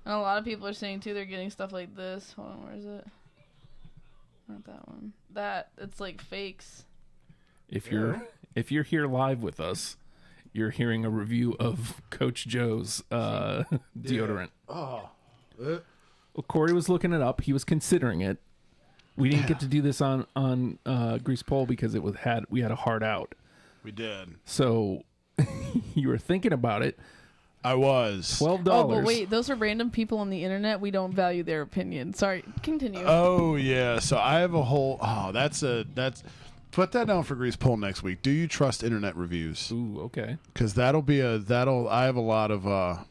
And a lot of people are saying, too, they're getting stuff like this. Hold on, where is it? Not that one. It's like fakes. If you're here live with us, you're hearing a review of Coach Joe's deodorant. Oh. Well, Corey was looking it up. He was considering it. We didn't get to do this on Grease Pole because we had a hard out. We did. So you were thinking about it. I was. $12. Oh, but wait, those are random people on the internet. We don't value their opinion. Sorry, continue. Oh yeah. So I have a whole. Oh, that's. Put that down for Grease Pole next week. Do you trust internet reviews? Ooh, okay. Because I have a lot of.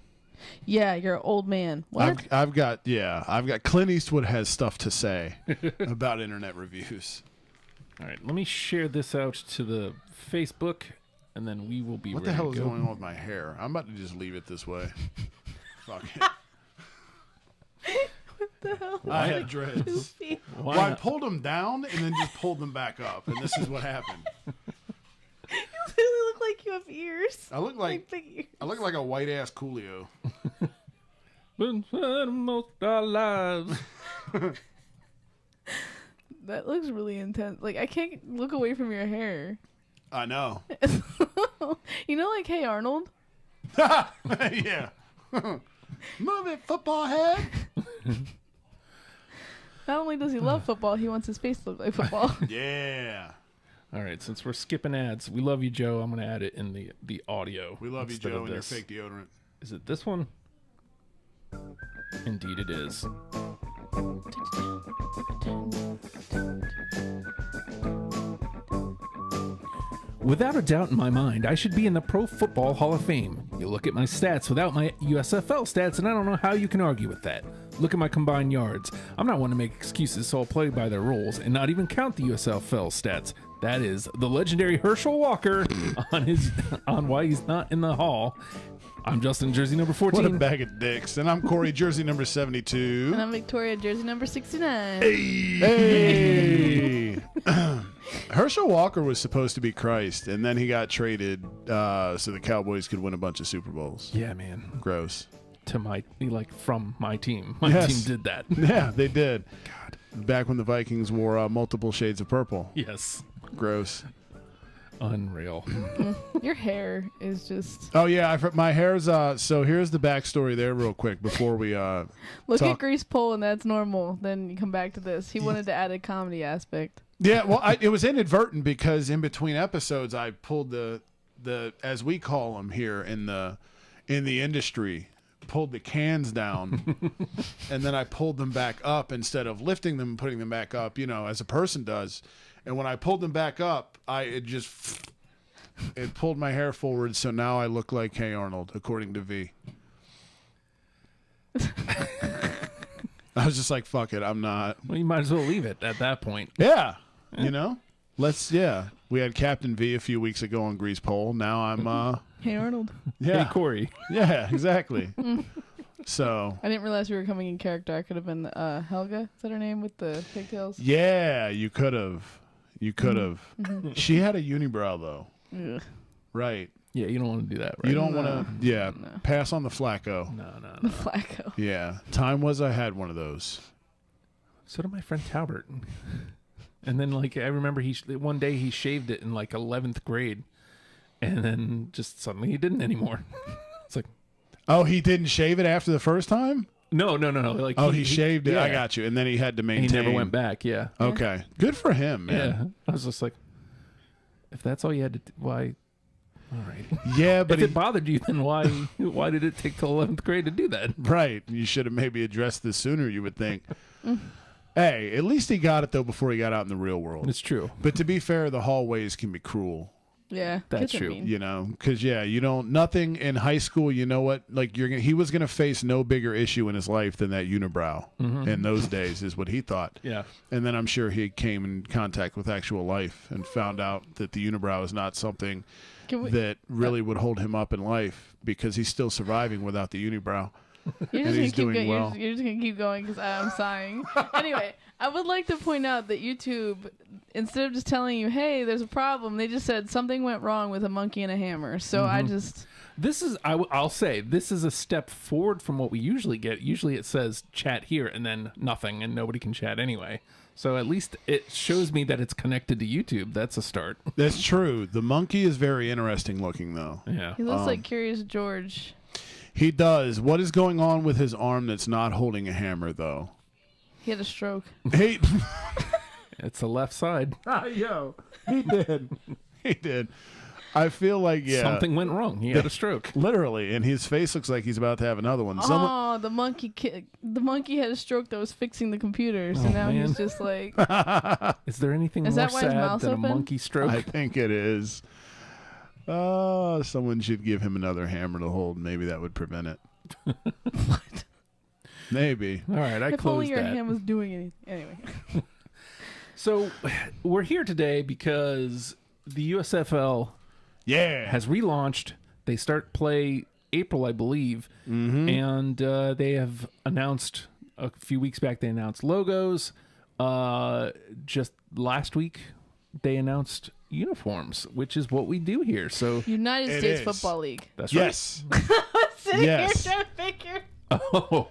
Yeah, you're an old man. What? I've got Clint Eastwood has stuff to say about internet reviews. All right, let me share this out to the Facebook, and then we will be What ready the hell to is go. going on with my hair? I'm about to just leave it this way. Fuck it. What the hell? I had dreads. Well, I pulled them down and then just pulled them back up, and this is what happened. You really look like you have ears. I look like big ears. I look like a white ass Coolio. Been spending most of our lives. That looks really intense. Like, I can't look away from your hair. I know. You know, like, Hey Arnold? Yeah. Move it, football head. Not only does he love football, he wants his face to look like football. Yeah. All right, since we're skipping ads, we love you, Joe. I'm going to add it in the audio. We love you, instead Joe, of and your this. fake deodorant. Is it this one? Indeed it is. Without a doubt in my mind, I should be in the Pro Football Hall of Fame. You look at my stats without my USFL stats, and I don't know how you can argue with that. Look at my combined yards. I'm not one to make excuses, so I'll play by their rules and not even count the USFL stats. That is the legendary Herschel Walker on why he's not in the hall. I'm Justin, jersey number 14. What a bag of dicks. And I'm Corey, jersey number 72. And I'm Victoria, jersey number 69. Hey! Herschel Walker was supposed to be Christ, and then he got traded so the Cowboys could win a bunch of Super Bowls. Yeah, man. Gross. From my team. My team did that. Yeah, they did. God. Back when the Vikings wore multiple shades of purple. Yes. Gross. Unreal. Your hair is just... Oh, yeah. My hair's... so here's the backstory there real quick before we Look at Grease Pole, and that's normal. Then you come back to this. He wanted to add a comedy aspect. Yeah, well, it was inadvertent because in between episodes, I pulled the as we call them here in the industry, pulled the cans down, and then I pulled them back up instead of lifting them and putting them back up, as a person does. And when I pulled them back up, it pulled my hair forward, so now I look like Hey Arnold, according to V. I was just like, fuck it, I'm not. Well, you might as well leave it at that point. Yeah. We had Captain V a few weeks ago on Grease Pole. Now I'm Hey Arnold. yeah. Hey, Corey. Yeah, exactly. So I didn't realize we were coming in character. I could have been Helga. Is that her name with the pigtails? yeah, you could have. She had a unibrow though. Ugh. Right. Yeah, you don't want to do that, right? You don't want to No. pass on the Flacco. No. The Flacco. Yeah. Time was I had one of those. So did my friend Talbert. And then, I remember one day he shaved it in 11th grade, and then just suddenly he didn't anymore. It's like, oh, he didn't shave it after the first time? no. He shaved it. Yeah. I got you. And then he had to maintain. He never went back. Yeah. Okay. Good for him, man. Yeah. I was just like, if that's all you had to do, why? All right. Yeah, but if it bothered you, then why did it take till 11th grade to do that? right. You should have maybe addressed this sooner, you would think. Hey, at least he got it, though, before he got out in the real world. It's true. But to be fair, the hallways can be cruel. Yeah. That's kids are true. mean. Because, nothing in high school, you know what? He was going to face no bigger issue in his life than that unibrow in those days, is what he thought. Yeah. And then I'm sure he came in contact with actual life and found out that the unibrow is not something that really would hold him up in life because he's still surviving without the unibrow. You're And just he's gonna keep doing going. well. You're just gonna keep going because I'm sighing. Anyway, I would like to point out that YouTube, instead of just telling you, "Hey, there's a problem," they just said something went wrong with a monkey and a hammer. So I just This is, I'll say, this is a step forward from what we usually get. Usually it says chat here and then nothing, and nobody can chat anyway. So at least it shows me that it's connected to YouTube. That's a start. That's true. The monkey is very interesting looking, though. Yeah. He looks like Curious George. He does. What is going on with his arm that's not holding a hammer, though? He had a stroke. Hey. It's the left side. Yo, he did. He did. I feel like, Something went wrong. He had a stroke. Literally, and his face looks like he's about to have another one. Oh, the monkey had a stroke that was fixing the computer, so now man. he's just like... Is there anything Is more that why his sad mouth's than open? a monkey stroke? I think it is. Someone should give him another hammer to hold. Maybe that would prevent it. What? Maybe. All right, I If only closed your that. hand was doing anything. Anyway. So we're here today because the USFL Yeah. has relaunched. They start play April, I believe, and they have announced a few weeks back. They announced logos. Just last week, they announced uniforms, which is what we do here. So United It States is. Football League. that's Yes. Sitting Yes. here trying to figure. right. Oh,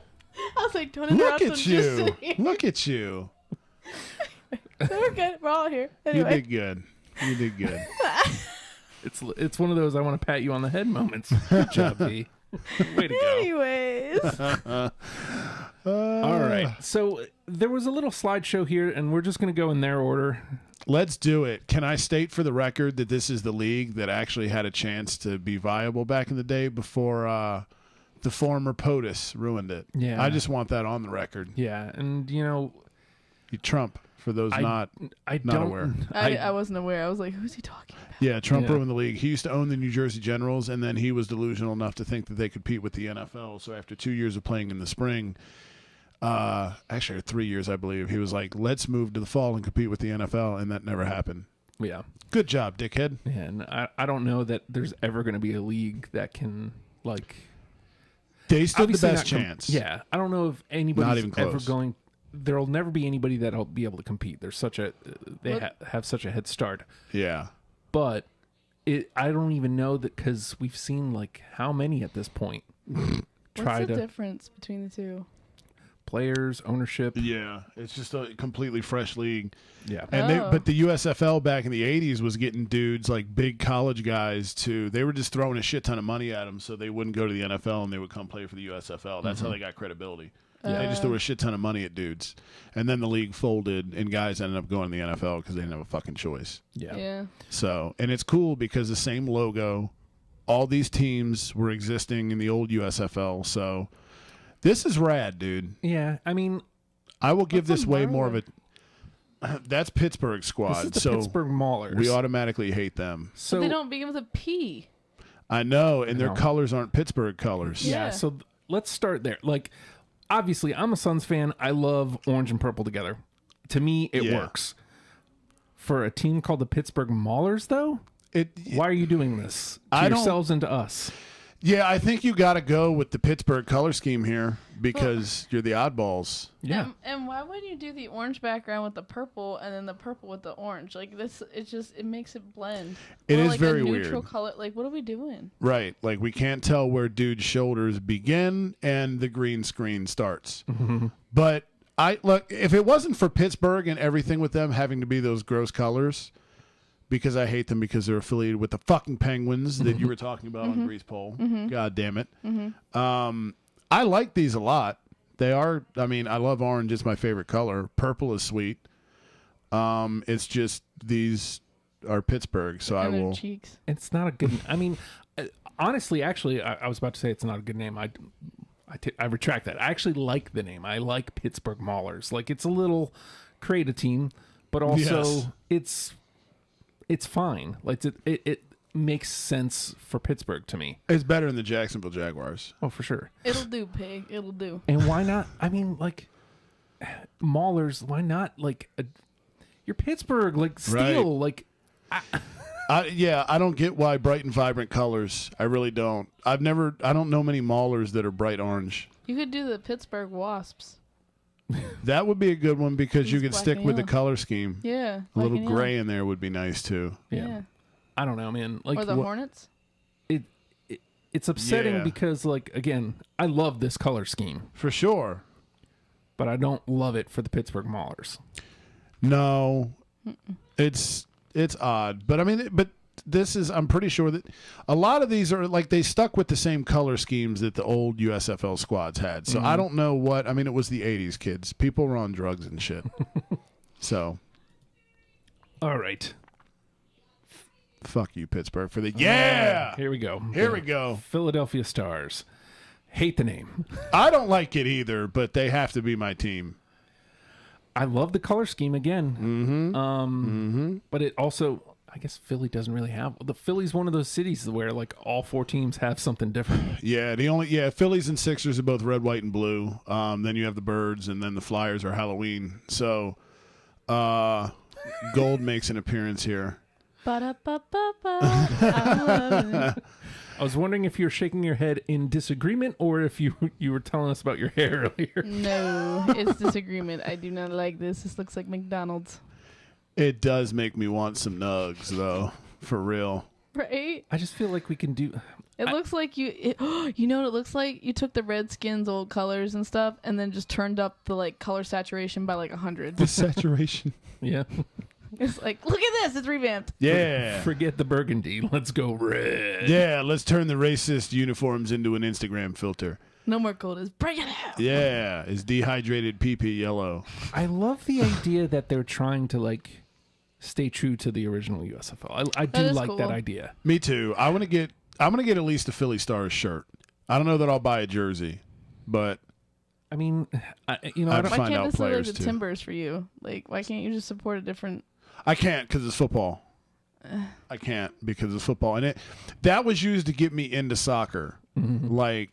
I was like, don't interrupt Look him. at Just you. sitting here. Look at you. We're good. We're all here. You Anyway. did good. You did good. it's one of those I want to pat you on the head moments. Good job, B. Way to go. Anyways. All right. So there was a little slideshow here, and we're just going to go in their order. Let's do it. Can I state for the record that this is the league that actually had a chance to be viable back in the day before the former POTUS ruined it? Yeah. I just want that on the record. Yeah, and you know, Trump, for those I not don't. aware. I wasn't aware. I was like, who's he talking about? Yeah, Trump Yeah. ruined the league. He used to own the New Jersey Generals, and then he was delusional enough to think that they could compete with the NFL. So after 2 years of playing in the spring, actually 3 years, I believe, he was like, let's move to the fall and compete with the NFL, and that never happened. Yeah. Good job, dickhead. Yeah, and I don't know that there's ever going to be a league that can, like... They stood the obviously best not chance. Yeah, I don't know if anybody's even ever close. going... There'll never be anybody that'll be able to compete. There's such a... They What? have such a head start. Yeah. But I don't even know that, because we've seen, like, how many at this point try What's the to... difference between the two? Players, ownership. Yeah, it's just a completely fresh league. Yeah. And Oh. but the USFL back in the 80s was getting dudes like big college guys they were just throwing a shit ton of money at them so they wouldn't go to the NFL and they would come play for the USFL. That's how they got credibility. Yeah. They just threw a shit ton of money at dudes. And then the league folded and guys ended up going to the NFL because they didn't have a fucking choice. Yeah. So, and it's cool because the same logo, all these teams were existing in the old USFL. So this is rad, dude. Yeah, I mean, I will give What's this a way more of Mauler? a. That's Pittsburgh squad. this is the so Pittsburgh Maulers. we automatically hate them. so But they don't begin with a P. I know, and their know. colors aren't Pittsburgh colors. Yeah, Yeah. so let's start there. Like, obviously, I'm a Suns fan. I love orange and purple together. To me, it Yeah. works. For a team called the Pittsburgh Maulers, though, why are you doing this to I don't- yourselves and to us? Yeah, I think you got to go with the Pittsburgh color scheme here because you're the oddballs. Yeah, And why wouldn't you do the orange background with the purple and then the purple with the orange? Like this, it makes it blend. It Or is like very a neutral weird. color. Like, what are we doing? Right. Like we can't tell where dude's shoulders begin and the green screen starts. But look, if it wasn't for Pittsburgh and everything with them having to be those gross colors, because I hate them because they're affiliated with the fucking Penguins that you were talking about on Grease Pole. God damn it. I like these a lot. They are, I mean, I love orange. It's my favorite color. Purple is sweet. It's just these are Pittsburgh, so I And their will. cheeks. it's not a good. I mean, honestly, actually, I was about to say it's not a good name. I retract that. I actually like the name. I like Pittsburgh Maulers. Like, it's a little create a team, but also Yes. it's fine. Like it makes sense for Pittsburgh to me. It's better than the Jacksonville Jaguars. Oh, for sure. It'll do, pig. It'll do. And why not? I mean, like, Maulers. Why not? Like, you're Pittsburgh. Like, Steel. Like, I don't get why bright and vibrant colors. I really don't. I don't know many maulers that are bright orange. You could do the Pittsburgh Wasps. That would be a good one because you It's could black stick and with the yellow. color scheme. Yeah. A black little and yellow. gray in there would be nice too. yeah. I don't know, man. Like, Or the Hornets. it's upsetting Yeah. because, like, again, I love this color scheme, For sure. but I don't love it for the Pittsburgh Maulers. No, it's odd, but I mean, but this is, I'm pretty sure that a lot of these are like they stuck with the same color schemes that the old USFL squads had. So I don't know what, I mean, it was the 80s, kids. People were on drugs and shit. So All right. fuck you, Pittsburgh, for the Here we go. Here we go. Philadelphia Stars. Hate the name. I don't like it either, but they have to be my team. I love the color scheme again. But it also, I guess Philly doesn't really have. The Philly's one of those cities where like all four teams have something different. Yeah, Phillies and Sixers are both red, white, and blue. Then you have the Birds, and then the Flyers are Halloween. So gold makes an appearance here. Ba-da-ba-ba-ba. I'm loving it. I was wondering if you were shaking your head in disagreement or if you were telling us about your hair earlier. No, it's disagreement. I do not like this. This looks like McDonald's. It does make me want some nugs, though, for real. Right? I just feel like we can do. It looks like you know what it looks like? You took the Redskins' old colors and stuff and then just turned up the like color saturation by like 100. The saturation. Yeah. It's like, look at this, it's revamped. Yeah. Forget the burgundy. Let's go red. Yeah, let's turn the racist uniforms into an Instagram filter. No more gold is bring it out. Yeah, is dehydrated PP yellow. I love the idea that they're trying to like stay true to the original USFL. I do That is like cool. that idea. Me too. I'm gonna get at least a Philly Stars shirt. I don't know that I'll buy a jersey, but I mean, I I'd don't. Why find can't out this look like players the too. Timbers for you? Like, why can't you just support a different? I can't because it's football. I can't because it's football, and that was used to get me into soccer. Like,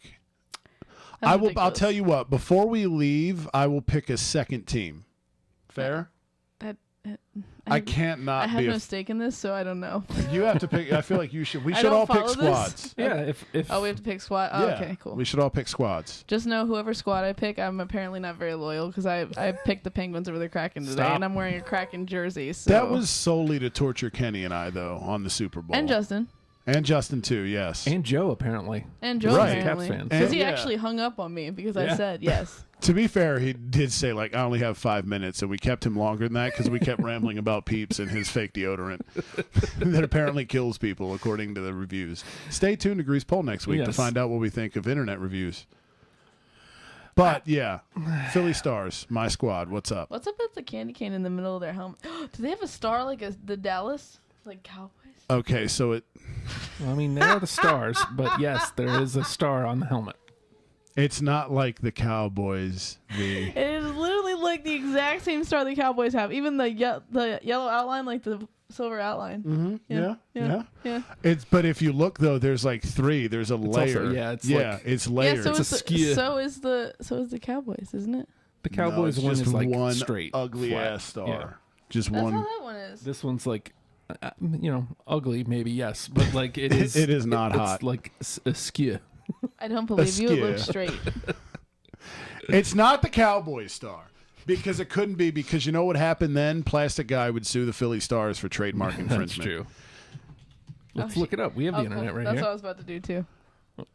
That's I'll ridiculous. tell you what. Before we leave, I will pick a second team. Fair? I can't not I have be. no stake in this, so I don't know. You have to pick. I feel like you should. We I should don't all pick follow this. squads. Yeah, if Oh, we have to pick squad. Oh, Yeah, okay, cool. We should all pick squads. Just know whoever squad I pick, I'm apparently not very loyal because I picked the Penguins over the Kraken today, Stop. and I'm wearing a Kraken jersey. So. That was solely to torture Kenny and I, though, on the Super Bowl. and Justin And Justin too. Yes. and Joe apparently. and Joe Right. apparently Caps fans. because he Yeah. actually hung up on me because Yeah. I said yes. To be fair, he did say, like, I only have 5 minutes, and we kept him longer than that because we kept rambling about Peeps and his fake deodorant that apparently kills people, according to the reviews. Stay tuned to Grease Poll next week to Yes. find out what we think of internet reviews. But, yeah, Philly Stars, my squad. What's up? What's up with the candy cane in the middle of their helmet? Do they have a star like the Dallas like Cowboys? Okay, so Well, I mean, they are the Stars, but yes, there is a star on the helmet. it's not like the Cowboys. It is literally like the exact same star the Cowboys have. Even the yellow outline, like the silver outline. Mm-hmm. Yeah. Yeah. But if you look though, there's like 3. There's a layer. also- it's it's layered. Yeah, so It's a is skew. so is the Cowboys, isn't it? The Cowboys no, one it's is just like one straight, ugly flat. ass star. Yeah. Just That's one. how that one is. This one's like, ugly maybe, yes, but like it is. It is not hot. It's like a skew. I don't believe you. It looks skew. straight. It's not the Cowboy star because it couldn't be because you know what happened then? Plastic Guy would sue the Philly Stars for trademark infringement. That's true. Let's Oh, look it up. We have the Oh, internet cool. right That's here. what I was about to do too.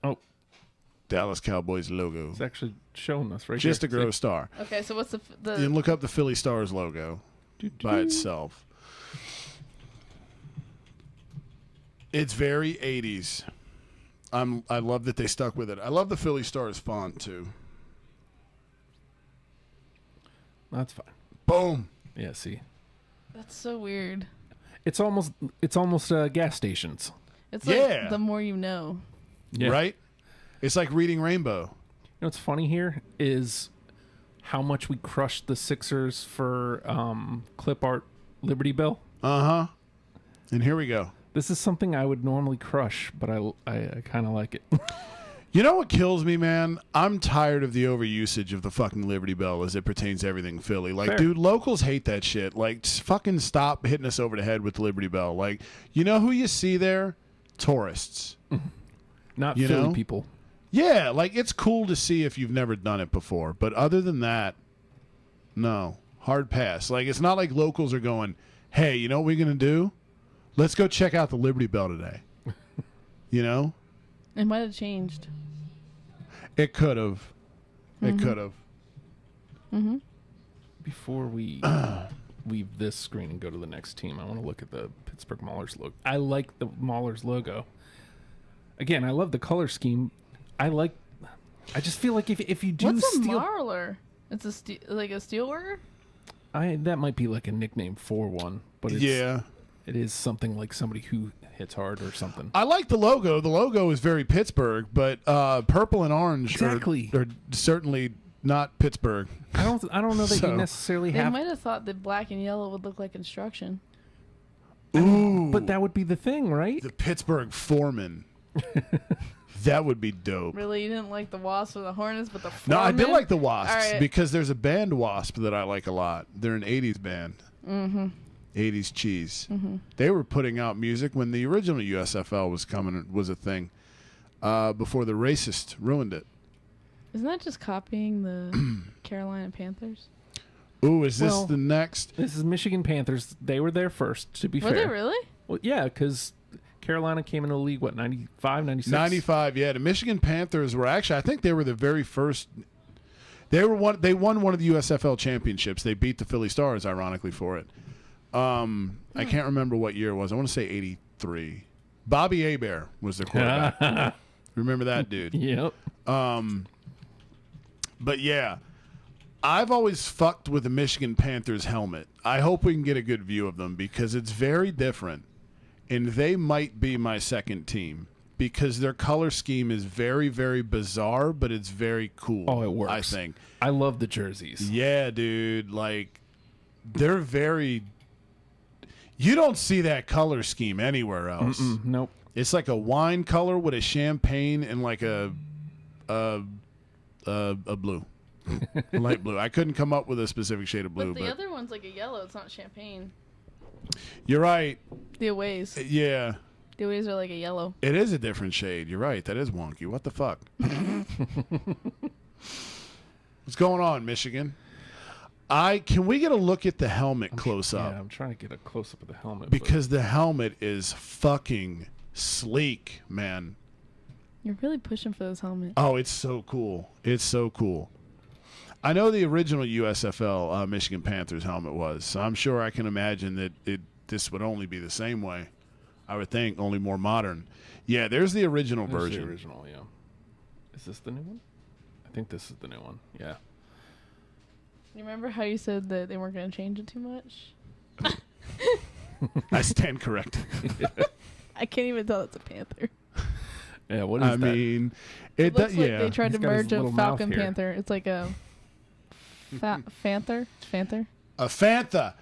Oh, Dallas Cowboys logo. it's actually showing us right Just a here. gross star. Okay, so what's You can the look up the Philly Stars logo by itself. It's very 80s. I love that they stuck with it. I love the Philly Stars font too. That's fine. Boom. Yeah, see, That's so weird. it's almost gas stations. It's like Yeah. the more you know. Yeah. Right? It's like reading Rainbow. You know what's funny here is how much we crushed the Sixers for clip art Liberty Bell. Uh-huh. And here we go. This is something I would normally crush, but I kind of like it. You know what kills me, man? I'm tired of the overusage of the fucking Liberty Bell as it pertains to everything Philly. Like, Fair. dude, locals hate that shit. Like, fucking stop hitting us over the head with the Liberty Bell. Like, you know who you see there? Tourists. Not You Philly know? people. Yeah, like, it's cool to see if you've never done it before. But other than that, no. Hard pass. Like, it's not like locals are going, hey, you know what we're going to do? Let's go check out the Liberty Bell today. You know? It might have changed. It could have. It could have. Mm-hmm. Before we leave this screen and go to the next team, I want to look at the Pittsburgh Maulers logo. I like the Maulers logo. Again, I love the color scheme. I just feel like if you do What's a steel, Marler? It's a like a steelworker? that might be like a nickname for one, but it's, it is something like somebody who hits hard or something. I like the logo. The logo is very Pittsburgh, but purple and orange are certainly not Pittsburgh. I don't know that you necessarily They have. might have thought that black and yellow would look like construction. Ooh, But that would be the thing, right? the Pittsburgh Foreman. That would be dope. Really, you didn't like the Wasps or the Hornets, but the No, I did Foreman? like the Wasps All right. because there's a band Wasp that I like a lot. They're an 80s band. Mm-hmm. 80s cheese. Mm-hmm. They were putting out music when the original USFL was a thing before the racist ruined it. Isn't that just copying the Carolina Panthers? Ooh, is this the next? This is Michigan Panthers. They were there first, to be Were fair. they really? Well, yeah, because Carolina came into the league, 95, 96? 95, yeah. The Michigan Panthers were actually, I think they were the very first. They won one of the USFL championships. They beat the Philly Stars, ironically, for it. I can't remember what year it was. I want to say 83. Bobby Hebert was their quarterback. Remember that dude? Yep. But yeah, I've always fucked with the Michigan Panthers helmet. I hope we can get a good view of them because it's very different. And they might be my second team because their color scheme is very, very bizarre, but it's very cool. Oh, it works. I think. I love the jerseys. Yeah, dude. Like, they're very... You don't see that color scheme anywhere else. Nope. It's like a wine color with a champagne and like a blue. A light blue. I couldn't come up with a specific shade of blue. But the other one's like a yellow. It's not champagne. You're right. The aways. Yeah. The aways are like a yellow. It is a different shade. You're right. That is wonky. What the fuck? What's going on, Michigan? Can we get a look at the helmet close up? Yeah, I'm trying to get a close up of the helmet. Because the helmet is fucking sleek, man. You're really pushing for this helmet. Oh, it's so cool. It's so cool. I know the original USFL Michigan Panthers helmet was, so I'm sure I can imagine that this would only be the same way. I would think, only more modern. Yeah, there's the original version. The original, yeah. Is this the new one? I think this is the new one. Yeah. You remember how you said that they weren't going to change it too much? I stand corrected. I can't even tell it's a panther. Yeah, what is that? I mean, It looks like they tried He's to got his merge a little falcon mouth here. panther. It's like a panther. A Fantha.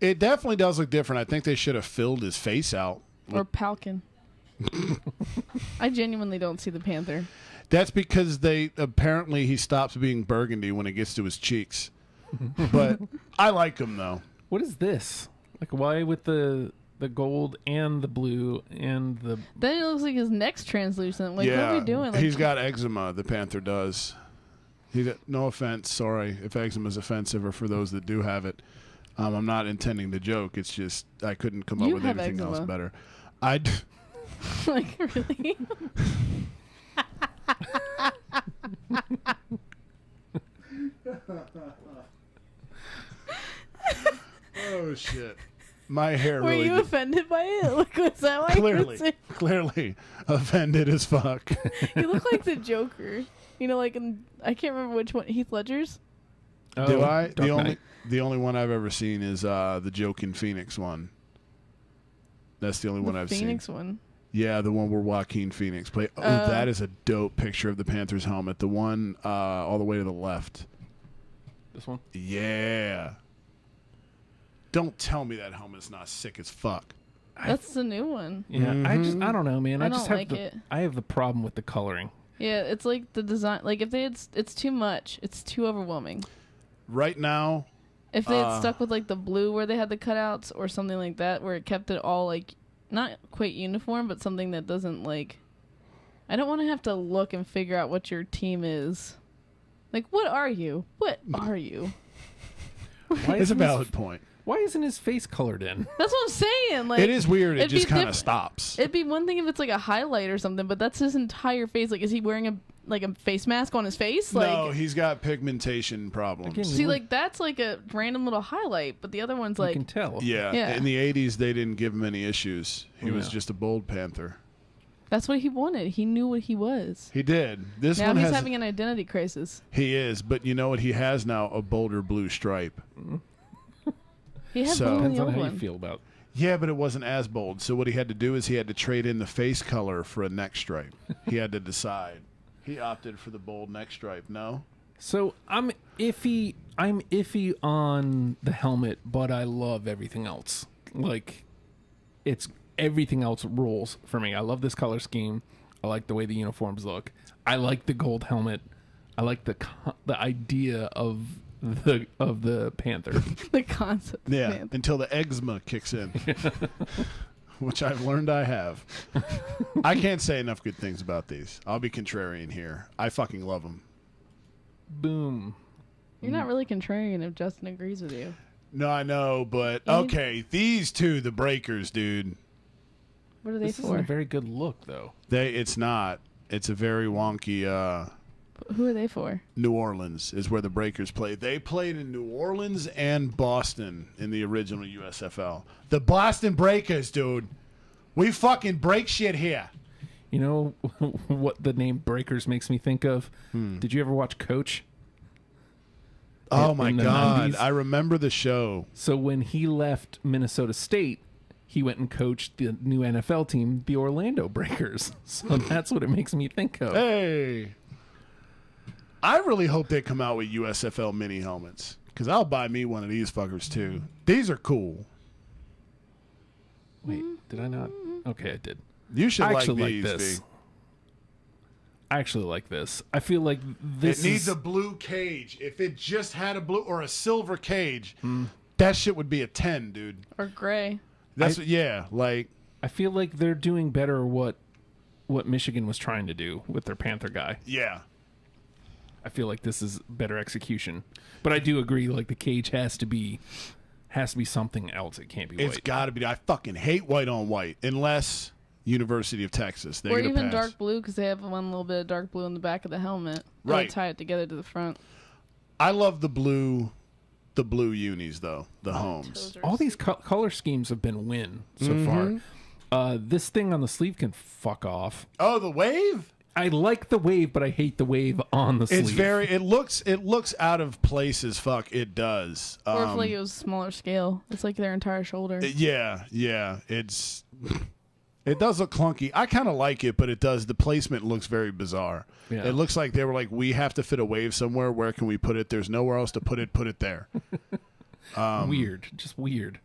It definitely does look different. I think they should have filled his face out. Or palkin. I genuinely don't see the panther. That's because he stops being burgundy when it gets to his cheeks. But I like him though. What is this? Like, why with the gold and the blue and the... Then it looks like his neck's translucent. Like, what are we doing? Like, He's got eczema, the panther does. No offense, sorry if eczema is offensive or for those that do have it. I'm not intending to joke. It's just I couldn't come up You with have anything else eczema. better. like, really? Oh, shit. My hair Were really... you offended by it? Like, was that why you were saying? Clearly offended as fuck. You look like the Joker. You know, like I can't remember which one. Heath Ledger's. Do I? Dark Knight. The only one I've ever seen is the Joaquin Phoenix one. That's the only one I've Phoenix seen. one. Yeah, the one where Joaquin Phoenix played. Oh, that is a dope picture of the Panthers helmet. The one all the way to the left. This one? Yeah. Don't tell me that helmet's not sick as fuck. That's the new one. Yeah, I don't know, man. I just don't have like it. I have the problem with the coloring. Yeah, it's like the design. Like if it's too much. It's too overwhelming. Right now, If they had stuck with like the blue where they had the cutouts or something like that, where it kept it all like not quite uniform, but something that doesn't like. I don't want to have to look and figure out what your team is. Like, what are you? What are you? it's a valid point. Why isn't his face colored in? That's what I'm saying. Like, it is weird. It it'd just be kind of diff- stops. It'd be one thing if it's like a highlight or something, but that's his entire face. Like, is he wearing a face mask on his face? Like, No, he's got pigmentation problems. Again, see, like that's like a random little highlight, but the other one's You like, can tell. Yeah. In the 80s, they didn't give him any issues. He was just a bold panther. that's what he wanted. He knew what he was. He did. This Now one he's has. having an identity crisis. He is, but you know what? He has now a bolder blue stripe. He had So- blue in Depends the on old how you one. feel about. Yeah, but it wasn't as bold. So what he had to do is he had to trade in the face color for a neck stripe. He had to decide. He opted for the bold neck stripe. No. So I'm iffy. I'm iffy on the helmet, but I love everything else. Like, it's everything else rules for me. I love this color scheme. I like the way the uniforms look. I like the gold helmet. I like the idea of the panther. The concept. Yeah, Man. until the eczema kicks in, which I've learned I have. I can't say enough good things about these. I'll be contrarian here. I fucking love them. Boom. You're not really contrarian if Justin agrees with you. No, I know, but okay, these two, the breakers, dude. What are they This isn't for? a very good look, though. It's not. It's a very wonky. Who are they for? New Orleans is where the Breakers played. They played in New Orleans and Boston in the original USFL. The Boston Breakers, dude. We fucking break shit here. You know what the name Breakers makes me think of? Did you ever watch Coach? Oh my in the God. 90s? I remember the show. So when he left Minnesota State, he went and coached the new NFL team, the Orlando Breakers. So that's what it makes me think of. Hey. I really hope they come out with USFL mini helmets because I'll buy me one of these fuckers too. These are cool. Wait, did I not? Okay, I did. You should I like actually these, like this. V. I actually like this. I feel like this It needs is a blue cage. If it just had a blue or a silver cage, that shit would be a 10, dude. Or gray? That's like I feel like they're doing better what Michigan was trying to do with their Panther guy. yeah. I feel like this is better execution. But I do agree, like the cage has to be something else. It can't be white. It's got to be. I fucking hate white on white unless University of Texas. They Or get a even pass. dark blue because they have one little bit of dark blue in the back of the helmet. They'll Right. tie it together to the front. I love the blue unis though. The homes. All these color schemes have been win so far. This thing on the sleeve can fuck off. Oh, the wave. I like the wave, but I hate the wave on the sleeve. It's very. It looks out of place as fuck. It does. Or if like it was smaller scale. It's like their entire shoulder. Yeah. It's. It does look clunky. I kind of like it, but it does. The placement looks very bizarre. Yeah. It looks like they were like, we have to fit a wave somewhere. Where can we put it? There's nowhere else to put it. Put it there. Weird. Just weird.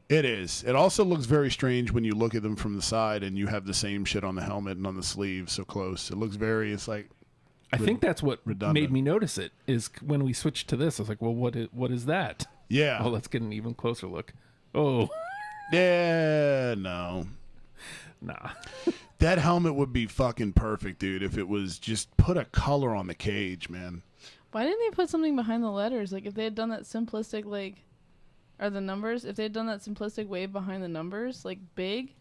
It is. It also looks very strange when you look at them from the side and you have the same shit on the helmet and on the sleeve so close. It looks very. It's like. I think that's what redundant. made me notice it, is when we switched to this, I was like, well, what is that? Yeah. Oh, let's get an even closer look. Oh, Yeah. No. nah. That helmet would be fucking perfect, dude, if it was just put a color on the cage, man. Why didn't they put something behind the letters? Like if they had done that simplistic or the numbers, if they had done that simplistic wave behind the numbers, like big,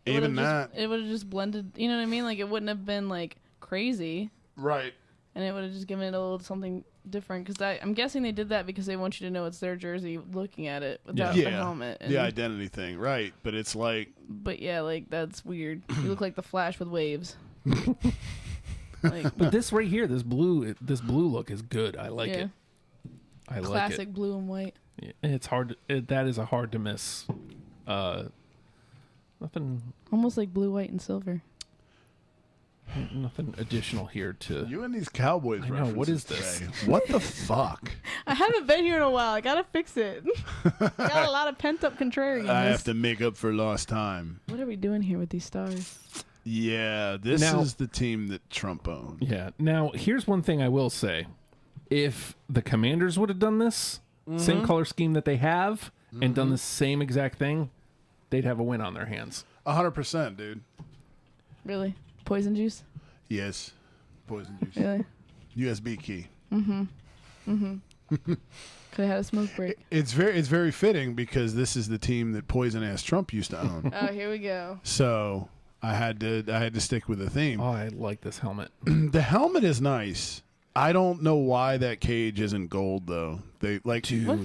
it Even that. it would have just blended, you know what I mean? Like it wouldn't have been like crazy Right. and it would have just given it a little something different cause I'm guessing they did that because they want you to know it's their jersey looking at it without the helmet. And, The identity thing, right. But it's like, but yeah, like that's weird. You look like the Flash with waves. Like But this right here, this blue look is good. I like it. I like classic it. blue and white. Yeah, it's hard. That is a hard to miss. Nothing Almost like blue, white, and silver. Nothing additional here to. you and these Cowboys I know, references what is this? today. What the fuck? I haven't been here in a while. I gotta fix it. Got a lot of pent up contrarian. I have to make up for lost time. What are we doing here with these stars? Yeah, this Now- is the team that Trump owned. Yeah. Now, here's one thing I will say: if the Commanders would have done this same color scheme that they have and done the same exact thing, they'd have a win on their hands. 100%, dude. Really? Poison juice? Yes. Poison juice. Really? USB key. Could have had a smoke break. It's very fitting because this is the team that Poison Ass Trump used to own. Oh, here we go. So I had to stick with the theme. Oh, I like this helmet. The helmet is nice. I don't know why that cage isn't gold though. They like, Dude. Why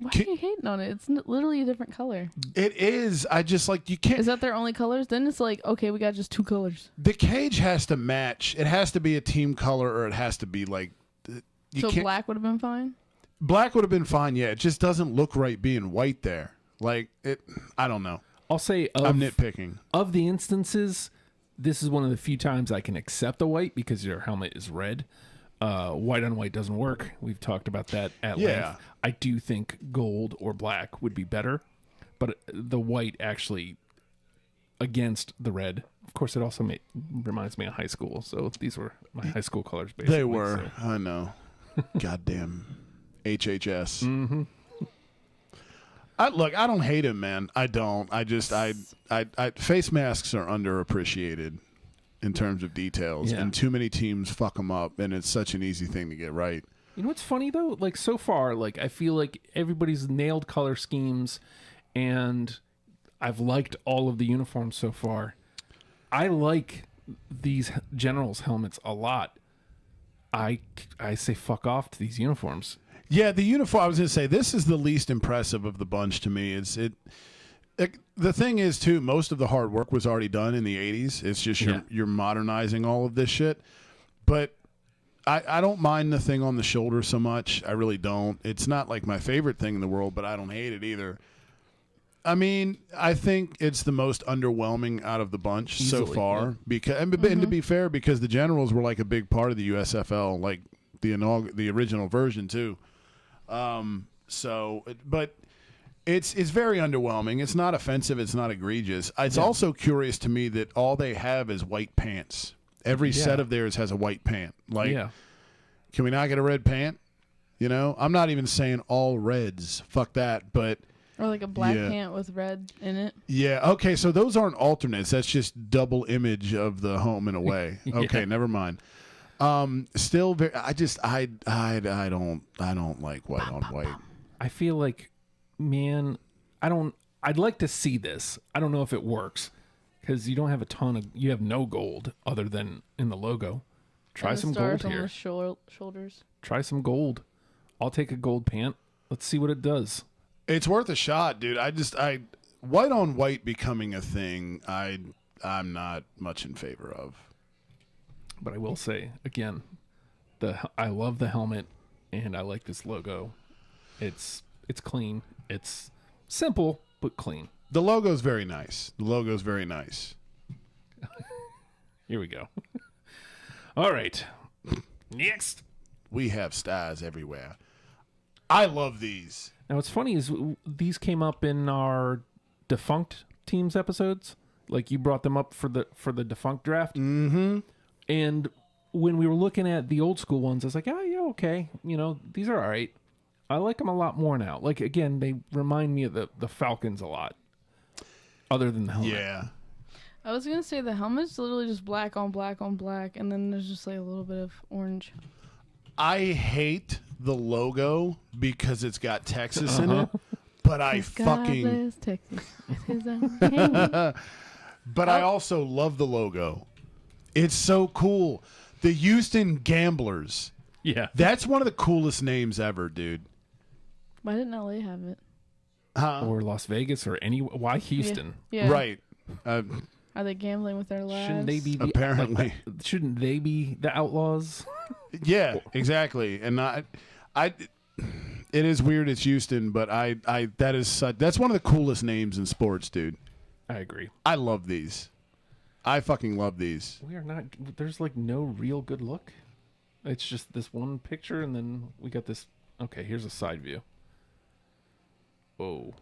are you hating on it? It's literally a different color. It is. I just like you can't. Is that their only colors? Then it's like, okay, we got just 2 colors. The cage has to match. It has to be a team color, or it has to be like. So black would have been fine. Black would have been fine. Yeah, it just doesn't look right being white there. Like it. I don't know. I'll say I'm nitpicking. Of the instances, this is one of the few times I can accept the white because your helmet is red. White on white doesn't work. We've talked about that at length. I do think gold or black would be better, but the white actually against the red. Of course, it also reminds me of high school. So these were my high school colors, basically. They were. So. I know. Goddamn HHS. Mm-hmm. Look, I don't hate him, man. I don't. I just, face masks are underappreciated in terms of details, and too many teams fuck them up, and it's such an easy thing to get right. You know what's funny though? Like so far, like I feel like everybody's nailed color schemes, and I've liked all of the uniforms so far. I like these Generals helmets a lot. I say fuck off to these uniforms. Yeah, the uniform. I was gonna say this is the least impressive of the bunch to me. The thing is too, most of the hard work was already done in the 80s. It's just you're modernizing all of this shit. But I don't mind the thing on the shoulder so much. I really don't. It's not like my favorite thing in the world, but I don't hate it either. I mean, I think it's the most underwhelming out of the bunch so far. Because and to be fair, because the Generals were like a big part of the USFL, like the original version too. But it's very underwhelming. It's not offensive. It's not egregious. It's also curious to me that all they have is white pants. Every set of theirs has a white pant. Like, can we not get a red pant? You know, I'm not even saying all reds. Fuck that. But or like a black pant with red in it. Yeah. Okay. So those aren't alternates. That's just double image of the home in a way. Okay. Never mind. Still very. I don't like white on white. I feel like, man, I'd like to see this. I don't know if it works because you don't have you have no gold other than in the logo. Try some gold here. On the shoulders. Try some gold. I'll take a gold pant. Let's see what it does. It's worth a shot, dude. White on white becoming a thing. I'm not much in favor of. But I will say again, I love the helmet and I like this logo. It's clean. It's simple but clean. The logo's very nice. Here we go. All right. Next. We have stars everywhere. I love these. Now, what's funny is these came up in our defunct teams episodes. Like you brought them up for the defunct draft. Mm-hmm. And when we were looking at the old school ones, I was like, oh, yeah, okay. You know, these are all right. I like them a lot more now. Like, again, they remind me of the Falcons a lot. Other than the helmet. Yeah. I was going to say the helmet's literally just black on black on black. And then there's just like a little bit of orange. I hate the logo because it's got Texas in it. But I fucking... Texas. It's his own But I also love the logo. It's so cool. The Houston Gamblers. Yeah. That's one of the coolest names ever, dude. Why didn't LA have it? Or Las Vegas or why Houston? Yeah. Right. Are they gambling with their lives? Shouldn't they be apparently? Shouldn't they be the outlaws? Yeah, exactly. And it is weird it's Houston, but that's one of the coolest names in sports, dude. I agree. I love these. I fucking love these. We are not. There's like no real good look. It's just this one picture, and then we got this. Okay, here's a side view. Oh.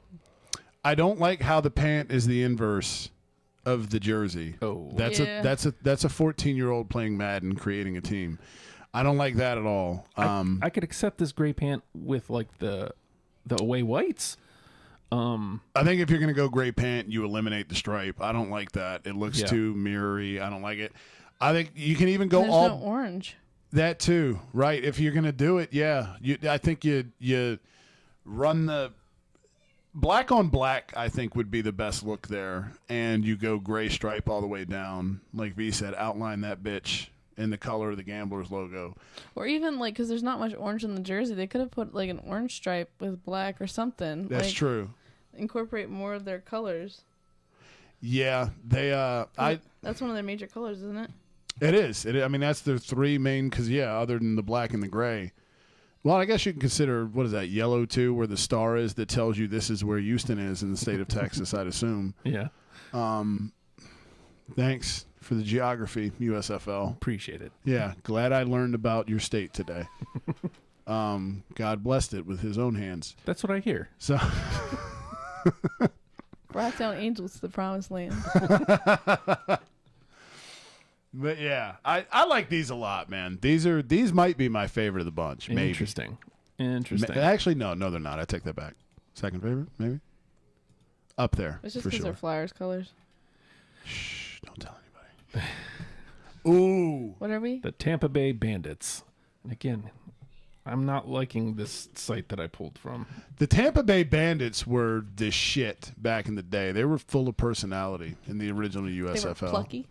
I don't like how the pant is the inverse of the jersey. Oh. That's a 14-year-old playing Madden creating a team. I don't like that at all. I could accept this gray pant with like the away whites. I think if you're going to go gray pant, you eliminate the stripe. I don't like that. It looks too mirrory. I don't like it. I think you can even go There's no orange. That too, right? If you're gonna do it, yeah. I think you run the black on black. I think would be the best look there, and you go gray stripe all the way down, like V said. Outline that bitch in the color of the Gamblers logo, or even like because there's not much orange in the jersey, they could have put like an orange stripe with black or something. That's true. Incorporate more of their colors. Yeah, they. That's one of their major colors, isn't it? It is. I mean, that's their three main. Because other than the black and the gray. Well, I guess you can consider what is that yellow too, where the star is that tells you this is where Houston is in the state of Texas. I'd assume. Yeah. Thanks for the geography, USFL. Appreciate it. Yeah, glad I learned about your state today. God blessed it with His own hands. That's what I hear. So. Brought down angels to the promised land. But yeah, I like these a lot, man. These might be my favorite of the bunch. Maybe. Interesting. Actually, no, they're not. I take that back. Second favorite, maybe. Up there, it's just for because sure. they're Flyers colors. Shh! Don't tell anybody. Ooh. What are we? The Tampa Bay Bandits. And again, I'm not liking this site that I pulled from. The Tampa Bay Bandits were the shit back in the day. They were full of personality in the original USFL. They were plucky.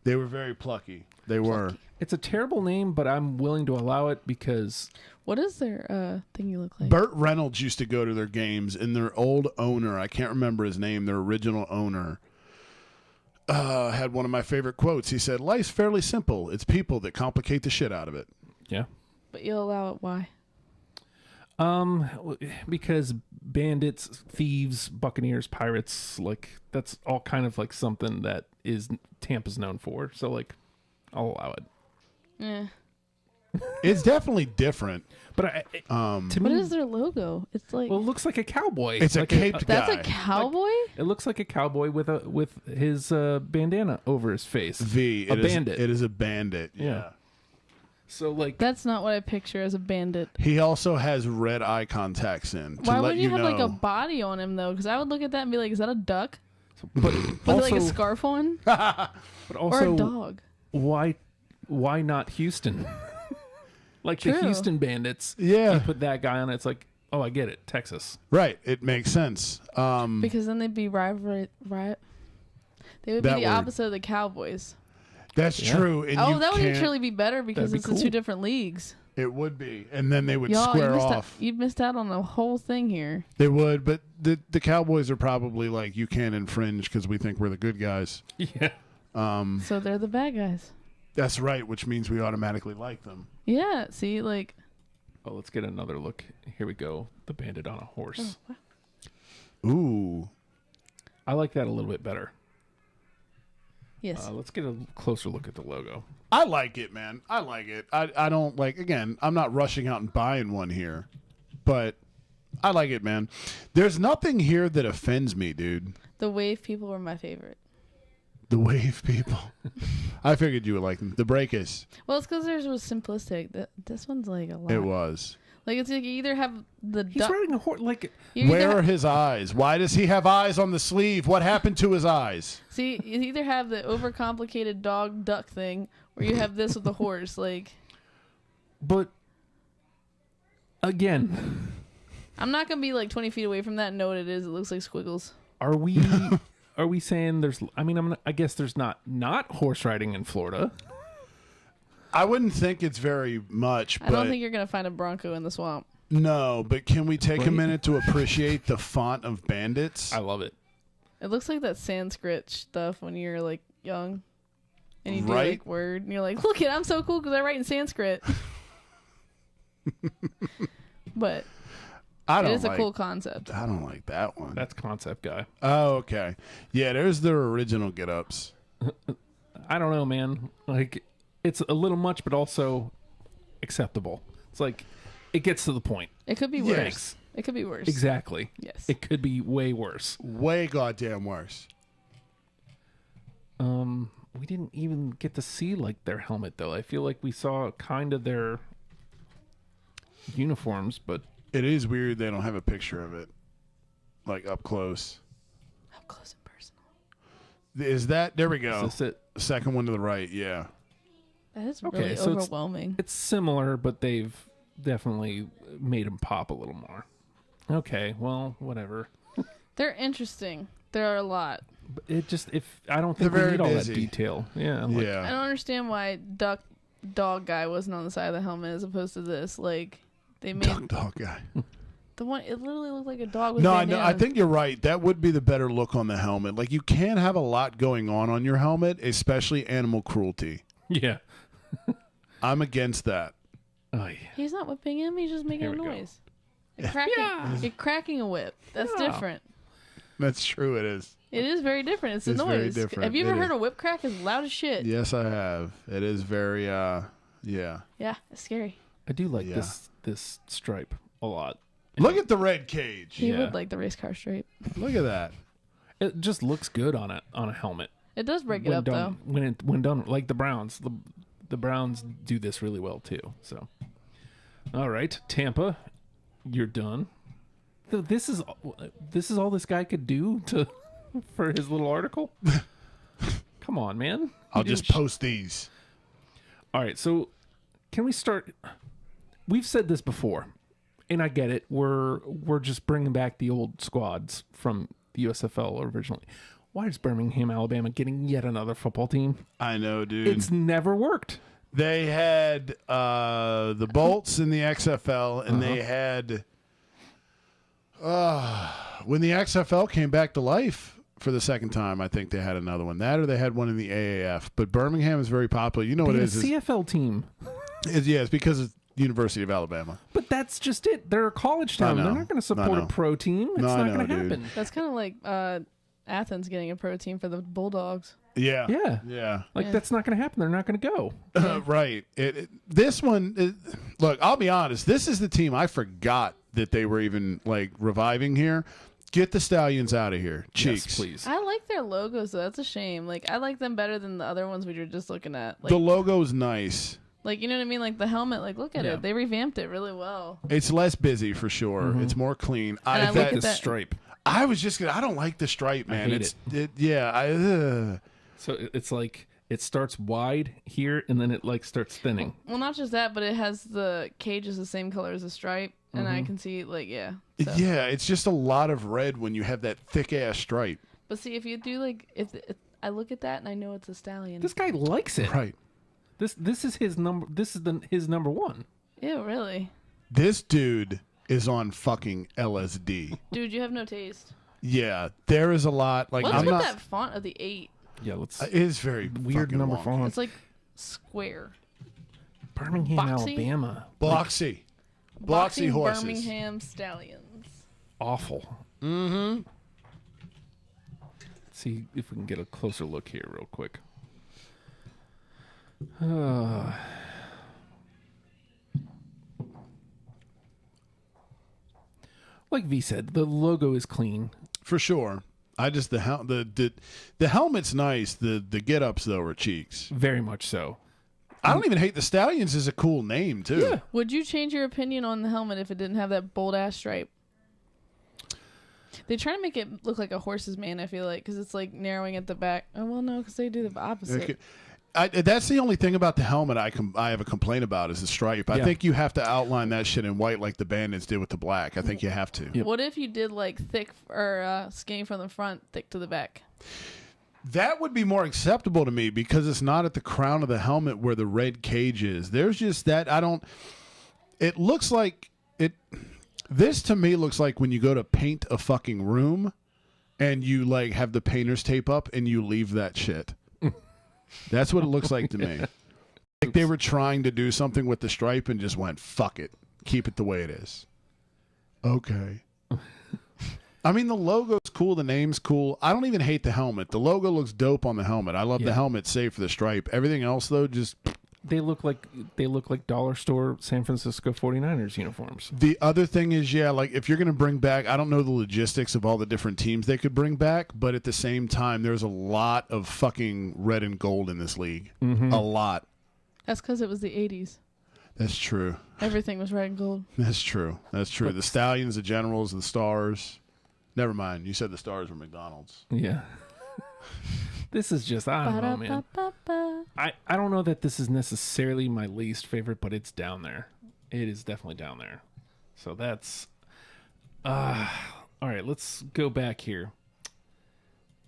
They were very plucky. They were. It's a terrible name, but I'm willing to allow it because... What is their thing you look like? Burt Reynolds used to go to their games, and their old owner, I can't remember his name, their original owner, had one of my favorite quotes. He said, "Life's fairly simple. It's people that complicate the shit out of it." Yeah. But you'll allow it. Why? Because bandits, thieves, buccaneers, pirates, like that's all kind of like something that is Tampa's known for. So like, I'll allow it. Yeah. It's definitely different. But to What me, is their logo? It's like well, it looks like a cowboy. It's like a caped guy. that's a cowboy. It looks like a cowboy with his bandana over his face. Bandit. It is a bandit. Yeah. So like That's not what I picture as a bandit. He also has red eye contacts in. Why would you have like a body on him though? Because I would look at that and be like, "Is that a duck? but With also, like a scarf on, but or also a dog?" why not Houston? Like True. the Houston Bandits. Yeah. You put that guy on it, it's like, oh, I get it. Texas. Right. It makes sense. Because then they'd be rival. They would be That the word. opposite of the Cowboys. That's true. And Oh, you that would can't- actually be better because That'd be it's the cool. two different leagues. It would be. And then they would Y'all, square off. You missed out on the whole thing here. They would, but the Cowboys are probably like, you can't infringe because we think we're the good guys. Yeah. So they're the bad guys. That's right, which means we automatically like them. Yeah. See, like. Oh, let's get another look. Here we go. The bandit on a horse. Oh, wow. Ooh. I like that a little bit better. Yes. Let's get a closer look at the logo. I like it, man. I like it. I don't like, again, I'm not rushing out and buying one here, but I like it, man. There's nothing here that offends me, dude. The wave people were my favorite. The wave people. I figured you would like them. The breakers. Well, it's because theirs was simplistic. This one's like a lot. It was. Like it's like you either have the He's duck. riding a horse. Like, Where are his eyes? Why does he have eyes on the sleeve? What happened to his eyes? See, you either have the overcomplicated dog duck thing, or you have this with the horse. Like, but again, I'm not gonna be like 20 feet away from that and know what it is. It looks like squiggles. are we? Are we saying there's? I mean, I guess there's not horse riding in Florida. I wouldn't think it's very much, but I don't think you're gonna find a bronco in the swamp. no, but can we take a Right. minute to appreciate the font of bandits? I love it. It looks like that Sanskrit stuff when you're like young, and you do Right? like word, and you're like, "Look it, I'm so cool because I write in Sanskrit." But I it don't is a like, cool concept. I don't like that one. That's concept guy. Oh, okay. Yeah, there's their original get-ups. I don't know, man. Like, it's a little much, but also acceptable. It's like it gets to the point. It could be Yes. worse. It could be worse. Exactly. Yes. It could be way worse. Way goddamn worse. We didn't even get to see like their helmet though. I feel like we saw kind of their uniforms, but It is weird they don't have a picture of it, like up close. Up close and personal. Is that? There we go. is this it? Second one to the right. Yeah. That is Okay, really so overwhelming. It's similar, but they've definitely made him pop a little more. Okay, well, whatever. They're interesting. There are a lot. But it just, if I don't think They're we need very all busy. that detail. Yeah. I don't understand why dog guy wasn't on the side of the helmet as opposed to this. Like they made Dog guy. the one. It literally looked like a dog with No, I know. I bandanas. think you're right. That would be the better look on the helmet. Like you can have a lot going on your helmet, especially animal cruelty. Yeah. I'm against that. Oh, yeah. He's not whipping him. He's just making Here a we go. noise. You're cracking. You're cracking a whip. That's Yeah. different. That's true. It is. It is very different. It's a It's very noise. different. Have you ever It heard is. a whip crack? It's loud as shit. Yes, I have. It is very. Yeah. Yeah, it's scary. I do like Yeah. this stripe a lot. Look at the red cage. He Yeah. would like the race car stripe. Look at that. It just looks good on a helmet. It does break it When up done, though. when done, like the Browns, the Browns do this really well too. So, all right, Tampa, you're done. This is all this guy could do for his little article. Come on, man. I'll He just didn't post these. All right, so can we start? We've said this before, and I get it. We're just bringing back the old squads from the USFL originally. Why is Birmingham, Alabama getting yet another football team? I know, dude. It's never worked. They had the Bolts in the XFL, and they had when the XFL came back to life for the second time. I think they had another one. That or they had one in the AAF. But Birmingham is very popular. You know what They it had a is? CFL team, It's because it's University of Alabama. but that's just it. They're a college town. I They're know. not going to I support know. a pro team. It's No, I not know, going to dude. happen. That's kind of like Athens getting a pro team for the Bulldogs. Yeah. Yeah, Yeah. like Yeah. that's not going to happen. They're not going to go. Right. This one, look, I'll be honest. This is the team I forgot that they were even like reviving here. Get the Stallions out of here. Cheeks. Yes, please. I like their logos though. That's a shame. Like I like them better than the other ones we were just looking at. Like, The logo's nice. like you know what I mean? Like the helmet. Like look at Yeah. it. They revamped it really well. It's less busy for sure. It's more clean. And I I look like at the that- stripe. I was just gonna. I don't like the stripe, man. hate Yeah. So it's like it starts wide here, and then it like starts thinning. Well, not just that, but it has the cage is the same color as the stripe, and I can see like yeah. So. Yeah. It's just a lot of red when you have that thick ass stripe. But see, if you do like if I look at that and I know it's a stallion. This guy likes it. Right. This is his number. This is his number one. Ew, really, This dude is on fucking LSD. dude, you have no taste. Yeah. There is a lot. Like What's I'm with not. that font of the 8? Yeah, let's It is very weird fucking number wonky. font. It's like square. Birmingham, Boxy? Alabama. Bloxy. Bloxy Boxing horses. Birmingham Stallions. Awful. Mm-hmm. See if we can get a closer look here, real quick. Like V said, the logo is clean. For sure. I just the helmet's nice. The get ups though are cheeks. Very much so. I don't even hate the Stallions is a cool name too. Yeah. Would you change your opinion on the helmet if it didn't have that bold ass stripe? They try to make it look like a horse's mane, I feel like, because it's like narrowing at the back. Oh, well, no, because they do the opposite. Okay. That's the only thing about the helmet I have a complaint about is the stripe. I Yeah. think you have to outline that shit in white like the bandits did with the black. I think you have to. Yep. What if you did like thick or skinny from the front, thick to the back? That would be more acceptable to me because it's not at the crown of the helmet where the red cage is. There's just that it looks like it. This to me looks like when you go to paint a fucking room and you like have the painter's tape up and you leave that shit. That's what it looks like to me. Like they were trying to do something with the stripe and just went, fuck it. Keep it the way it is. Okay. I mean, the logo's cool. The name's cool. I don't even hate the helmet. The logo looks dope on the helmet. I love the helmet save for the stripe. Everything else, though, just... They look like dollar store San Francisco 49ers uniforms. The other thing is, yeah, like if you're going to bring back, I don't know the logistics of all the different teams they could bring back, but at the same time, there's a lot of fucking red and gold in this league. Mm-hmm. A lot. That's because it was the 80s. That's true. Everything was red and gold. That's true. That's true. The Stallions, the Generals, the Stars. Never mind. You said the Stars were McDonald's. Yeah. This is just, I don't know, man. Ba-da-ba-ba-ba. I don't know that this is necessarily my least favorite, but it's down there. It is definitely down there. So that's all right, let's go back here.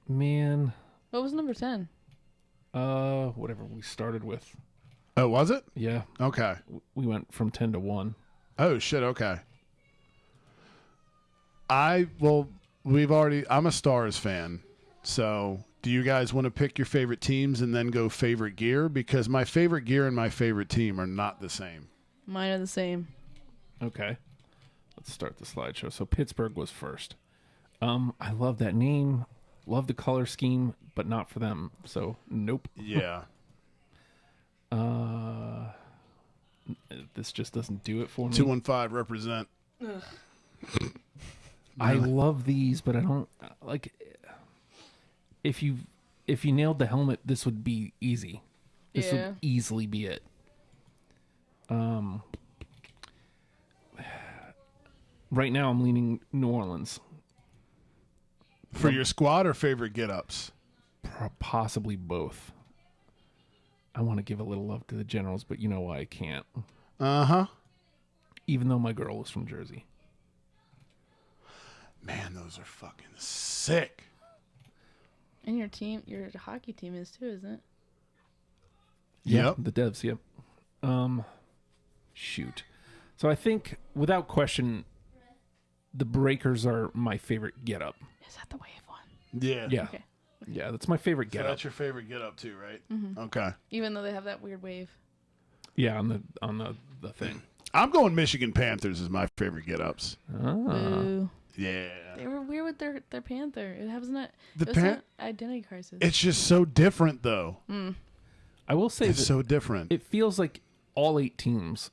Man, What was number 10? whatever we started with. Oh, was it? Yeah, Okay. we went from 10 to 1. Oh shit. Okay. I'm a Stars fan. So, do you guys want to pick your favorite teams and then go favorite gear? Because my favorite gear and my favorite team are not the same. Mine are the same. Okay. Let's start the slideshow. So Pittsburgh was first. I love that name. Love the color scheme, but not for them. So nope. Yeah. This just doesn't do it for me. 215 represent. I love these, but I don't like. If you nailed the helmet, this would be easy. This Yeah. would easily be it. Right now I'm leaning New Orleans. For your squad or favorite get-ups? Possibly both. I want to give a little love to the Generals, but you know why I can't. Uh-huh. Even though my girl is from Jersey. Man, those are fucking sick. And your hockey team is too, isn't it? Yep. The Devs, yep. Shoot. So I think, without question, the Breakers are my favorite get-up. Is that the wave one? Yeah. Yeah. Okay. Yeah, that's my favorite So get-up. that's your favorite get-up too, right? Okay. Even though they have that weird wave. Yeah, on the thing. I'm going Michigan Panthers as my favorite get-ups. Ah. Boo. Yeah. They were weird with their panther. It was not. The It was pan- not identity crisis. It's just so different, though. I will say It's that so different. it feels like all 8 teams,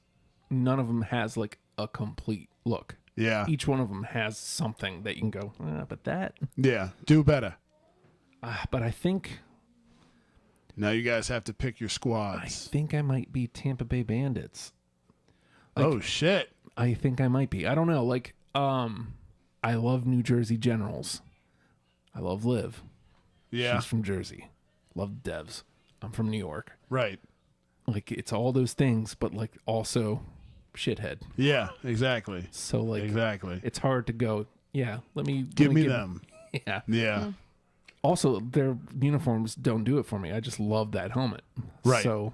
none of them has like a complete look. Yeah. Each one of them has something that you can go, but that. Yeah. Do better. But I think Now you guys have to pick your I squads. think I might be Tampa Bay Bandits. Oh, shit. I think I might be. I don't know. Like, I love New Jersey Generals. I love Liv. Yeah. She's from Jersey. Love Devs. I'm from New York. Right. Like, it's all those things, but like also shithead. Yeah, exactly. So like, Exactly. it's hard to go. Yeah, let me Give me them. Yeah. Yeah. Also, their uniforms don't do it for me. I just love that helmet. Right. So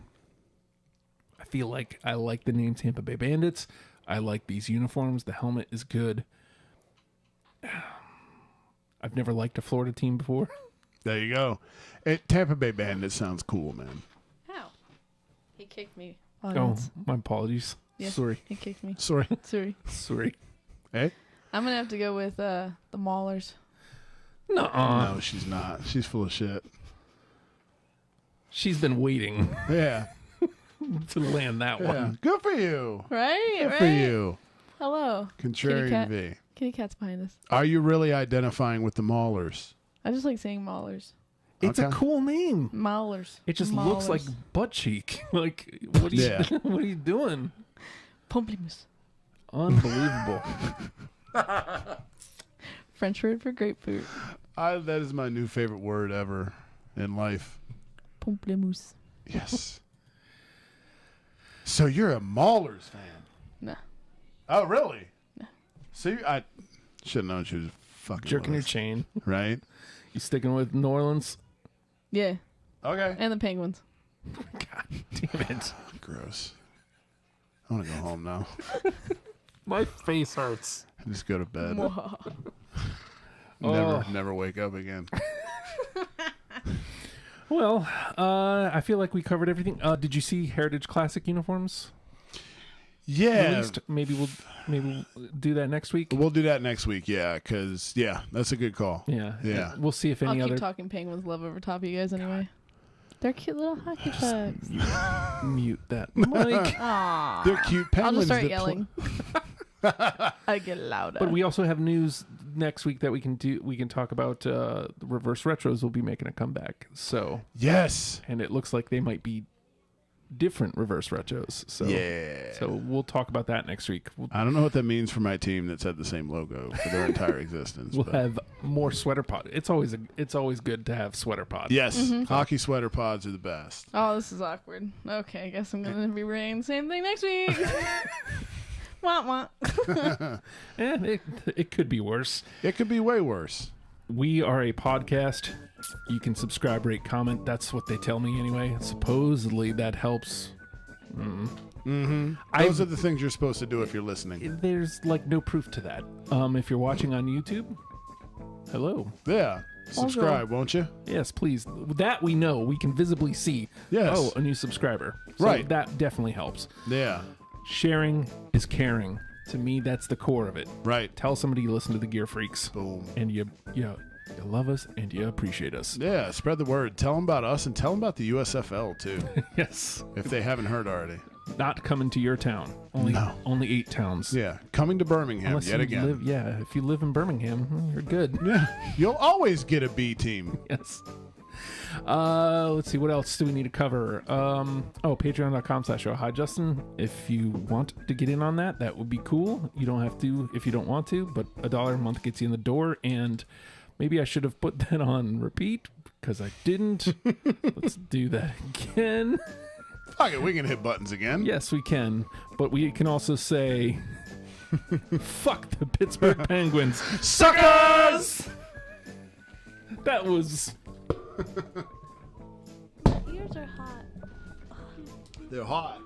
I feel like I like the name Tampa Bay Bandits. I like these uniforms. The helmet is good. I've never liked a Florida team before. There you go. Tampa Bay Bandits sounds cool, man. How? He kicked me. Oh, my apologies. Yes, Sorry. He kicked me. Sorry. Sorry. Sorry. Hey? I'm gonna have to go with the Maulers. Nuh-uh. No, she's not. She's full of shit. She's been waiting Yeah. to land that Yeah. one. Good for you. Right. Good right. for you. Hello. Contrarian cat. V. Kitty cat's behind us. Are you really identifying with the Maulers? I just like saying Maulers. It's a Okay. cool name. Maulers. It just looks like Maulers. butt cheek. Like, what are you, Yeah. what are you doing? Pamplemousse. Unbelievable. French word for grapefruit. That is my new favorite word ever in life. Pamplemousse. Yes. So you're a Maulers fan? Nah. Oh, really? No. See, I should have known she was fucking Jerking your with us, chain. right? You sticking with New Orleans? Yeah. Okay. And the Penguins. God damn it. Gross. I want to go home now. My face hurts. Just go to bed. Oh. Never wake up again. Well, I feel like we covered everything. Did you see Heritage Classic uniforms? Yeah. Released? Maybe we'll do that next week. We'll do that next week, yeah, because, yeah, that's a good call. Yeah. Yeah. We'll see if I'll any keep other talking Penguins love over top of you guys anyway. They're cute little hockey pucks. mute that mic. Aw. They're cute I'll penguins. just start that yelling. I get louder. But we also have news next week that we can do. We can talk about the reverse retros will be making a comeback. So, yes. and it looks like they might be different reverse retros. So so we'll talk about that next week. I don't know what that means for my team that's had the same logo for their entire existence. We'll have more sweater pod. It's always good to have sweater pods. Yes, hockey sweater pods are the best. Oh, this is awkward. Okay, I guess I'm going to be bringing the same thing next week. Wah, wah. It could be worse. It could be way worse. We are a podcast. You can subscribe, rate, comment. That's what they tell me anyway. Supposedly that helps. Those are the things you're supposed to do if you're listening. There's like no proof to that. If you're watching on YouTube, hello. Yeah. Subscribe, won't you? Yes, please. That we know. We can visibly see. Yes. Oh, a new subscriber. So Right. that definitely helps. Yeah. Sharing is caring. To me, that's the core of it. Right. Tell somebody you listen to the Gear Freaks. Boom. And you love us and you appreciate us. Yeah, spread the word. Tell them about us and tell them about the USFL, too, Yes. if they haven't heard already. Not coming to your town. Only 8 towns. Yeah, coming to Birmingham Unless yet you again. if you live in Birmingham, you're good. Yeah, you'll always get a B team. Yes. Let's see. What else do we need to cover? Patreon.com/show. Hi, Justin. If you want to get in on that, that would be cool. You don't have to if you don't want to, but $1 a month gets you in the door. And maybe I should have put that on repeat because I didn't. Let's do that again. Fuck it, we can hit buttons again. Yes, we can. But we can also say, fuck the Pittsburgh Penguins. Suckers! That was... Ears are hot. They're hot.